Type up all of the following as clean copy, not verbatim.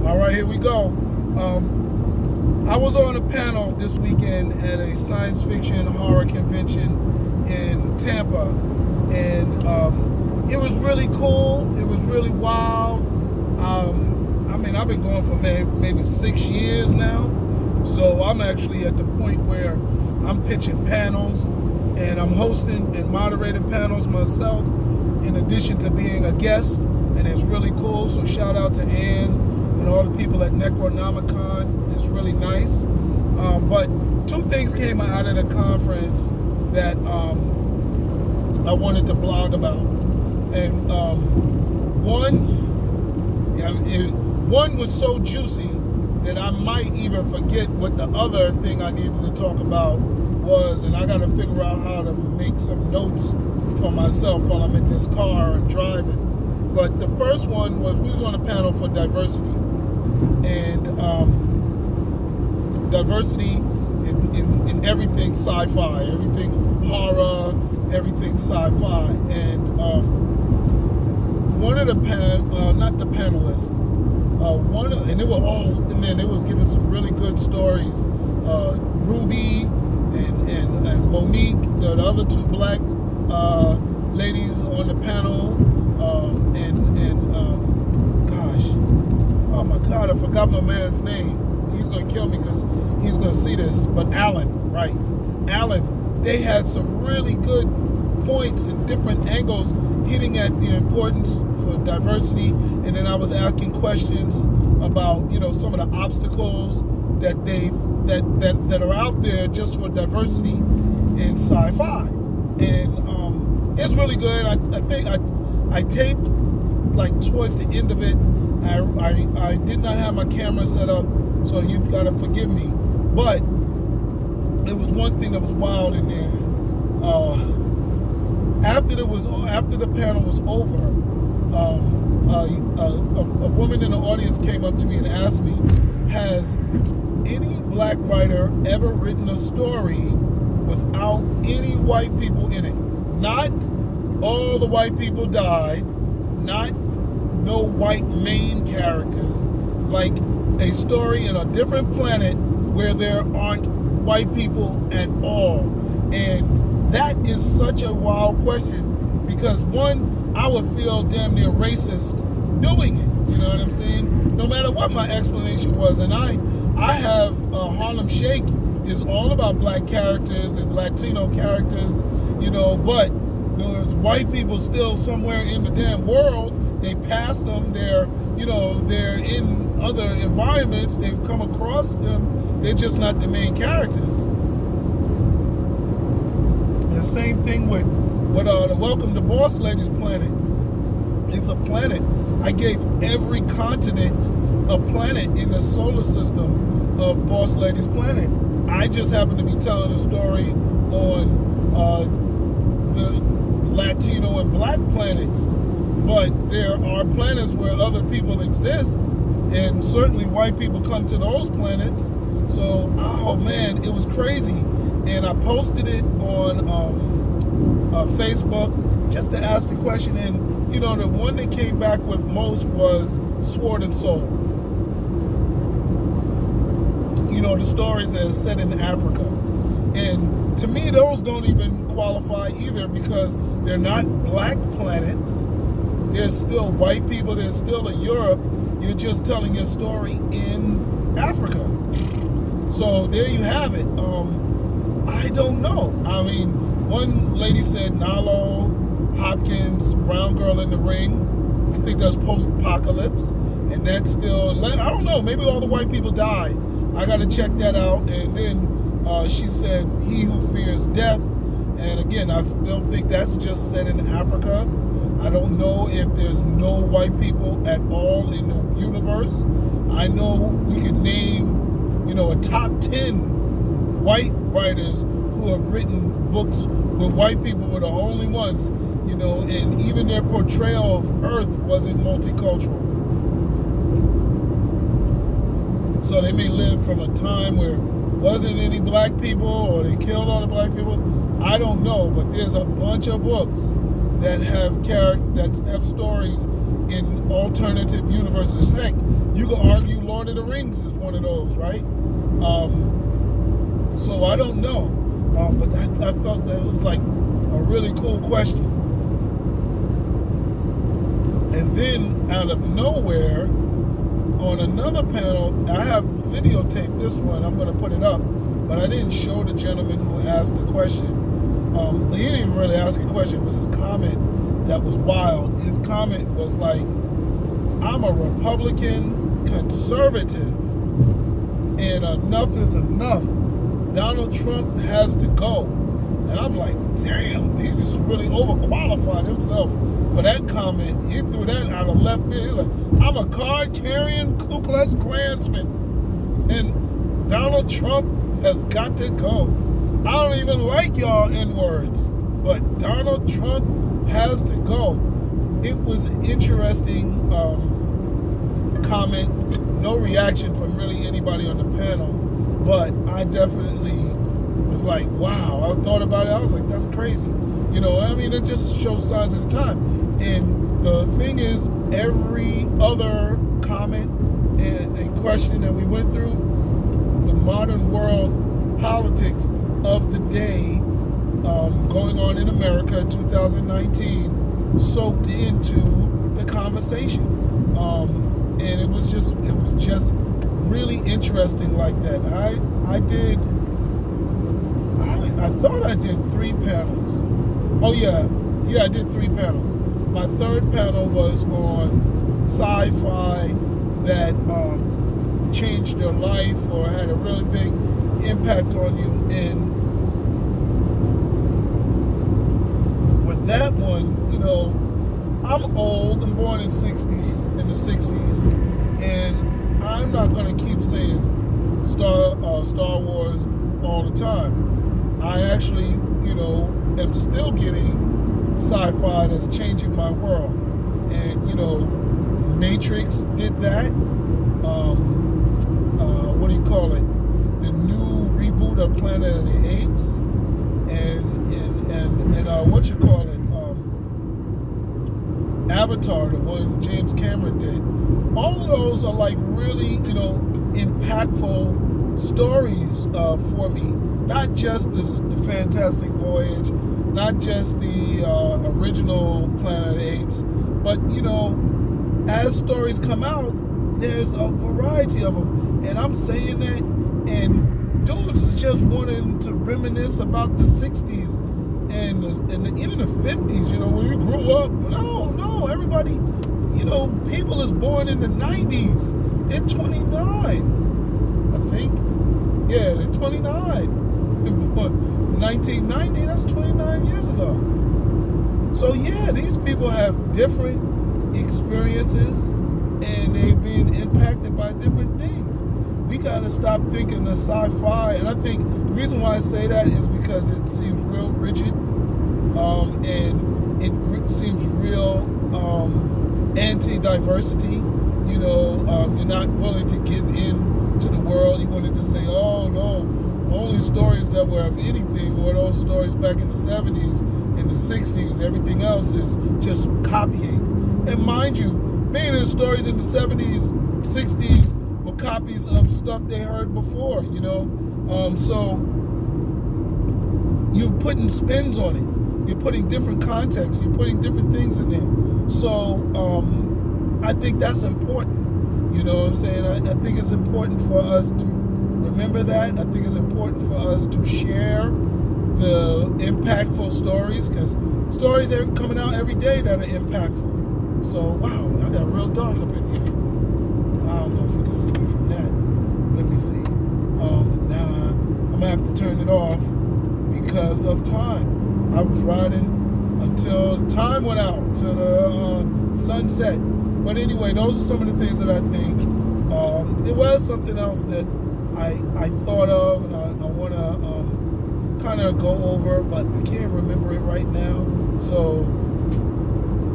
All right, here we go. I was on a panel this weekend at a science fiction horror convention in Tampa, and it was really cool. It was really wild. I've been going for maybe 6 years now, so I'm actually at the point where I'm pitching panels, and I'm hosting and moderating panels myself, in addition to being a guest, and it's really cool. So shout out to Ann and all the people at Necronomicon. It's really nice. But two things came out of the conference that I wanted to blog about. And one was so juicy that I might even forget what the other thing I needed to talk about was, and I got to figure out how to make some notes for myself while I'm in this car and driving. But the first one was, we was on a panel for diversity, and diversity in everything sci-fi, everything horror, everything sci-fi. And one of the not the panelists, and they were all, man, they was giving some really good stories. Ruby and Monique, the other two black ladies on the panel, gosh, oh my God, I forgot my man's name. He's gonna kill me because he's gonna see this. But Alan, right? Alan, they had some really good points and different angles hitting at the importance for diversity. And then I was asking questions about, some of the obstacles that are out there just for diversity in sci-fi. And it's really good. I think I taped like towards the end of it. I did not have my camera set up, so you gotta forgive me. But it was one thing that was wild in there. After the panel was over, a woman in the audience came up to me and asked me, has any black writer ever written a story without any white people in it? Not all the white people died, not no white main characters, like a story in a different planet where there aren't white people at all. And that is such a wild question, because one, I would feel damn near racist doing it, you know what I'm saying? No matter what my explanation was. And I have Harlem Shake is all about black characters and Latino characters, but there's white people still somewhere in the damn world. They passed them, they're in other environments, they've come across them, they're just not the main characters. The same thing with the Welcome to Boss Ladies planet. It's a planet. I gave every continent a planet in the solar system of Boss Ladies planet. I just happen to be telling a story on the Latino and black planets. But there are planets where other people exist, and certainly white people come to those planets. So, oh man, it was crazy. And I posted it on Facebook just to ask the question. And, the one that came back with most was Sword and Soul. The stories that are set in Africa. And to me, those don't even qualify either, because they're not black planets. There's still white people, there's still a Europe. You're just telling your story in Africa. So there you have it. I don't know. I mean, one lady said Nalo, Hopkins, Brown Girl in the Ring. I think that's post-apocalypse. And that's still, I don't know, maybe all the white people died. I got to check that out. And then she said, He Who Fears Death. And again, I still think that's just set in Africa. I don't know if there's no white people at all in the universe. I know we could name, a top 10 white writers who have written books where white people were the only ones, and even their portrayal of Earth wasn't multicultural. So they may live from a time where wasn't any black people, or they killed all the black people. I don't know, but there's a bunch of books that have stories in alternative universes. Heck, you could argue Lord of the Rings is one of those, right? So I don't know, but I felt that was like a really cool question. And then out of nowhere, on another panel, I have videotaped this one. I'm going to put it up, but I didn't show the gentleman who asked the question. He didn't even really ask a question. It was his comment that was wild. His comment was like, I'm a Republican conservative, and enough is enough. Donald Trump has to go. And I'm like, damn, he just really overqualified himself for that comment. He threw that out of left field. Like, I'm a card-carrying Ku Klux Klansman, and Donald Trump has got to go. I don't even like y'all N-words, but Donald Trump has to go. It was an interesting comment. No reaction from really anybody on the panel, but I definitely was like, wow. I thought about it. I was like, that's crazy. You know, I mean, it just shows signs of the time. And the thing is, every other comment and question that we went through, the modern world politics of the day going on in America in 2019 soaked into the conversation. And it was just really interesting like that. I thought I did 3 panels. Oh yeah, I did 3 panels. My third panel was on sci-fi that changed your life or had a really big impact on you. And with that one, you know, I'm old. I'm born in the 60s, and I'm not going to keep saying Star Wars all the time. I actually, you know, am still getting sci-fi that's changing my world. And, you know, Matrix did that. What do you call it? The new reboot of Planet of the Apes. And what you call it? Avatar, the one James Cameron did. All of those are like really, you know, impactful stories for me. Not just the Fantastic Voyage, not just the original Planet of the Apes, but, you know, as stories come out, there's a variety of them. And I'm saying that, and dudes is just wanting to reminisce about the 60s and even the 50s, you know, when you grew up. No, everybody, you know, people is born in the 90s. They're 29, I think. Yeah, they're 29. 1990, that's 29 years ago. So yeah, these people have different experiences and they've been impacted by different things. We gotta stop thinking of sci-fi, and I think the reason why I say that is because it seems real rigid, and it seems real anti-diversity. You know, you're not willing to give in to the world. You wanted to say, oh no, only stories that were of anything were those stories back in the 70s, in the 60s. Everything else is just copying. And mind you, many of the stories in the 70s, 60s were copies of stuff they heard before, you know. So you're putting spins on it. You're putting different contexts. You're putting different things in there. So I think that's important. You know what I'm saying? I think it's important for us to remember that. I think it's important for us to share the impactful stories, because stories are coming out every day that are impactful. So, wow, I got real dark up in here. I don't know if you can see me from that. Let me see. Now I'm going to have to turn it off because of time. I was riding until the time went out, till the sunset. But anyway, those are some of the things that I think. There was something else that I thought of, and I want to kind of go over, but I can't remember it right now. So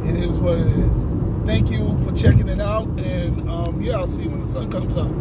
it is what it is. Thank you for checking it out, and yeah, I'll see you when the sun comes up.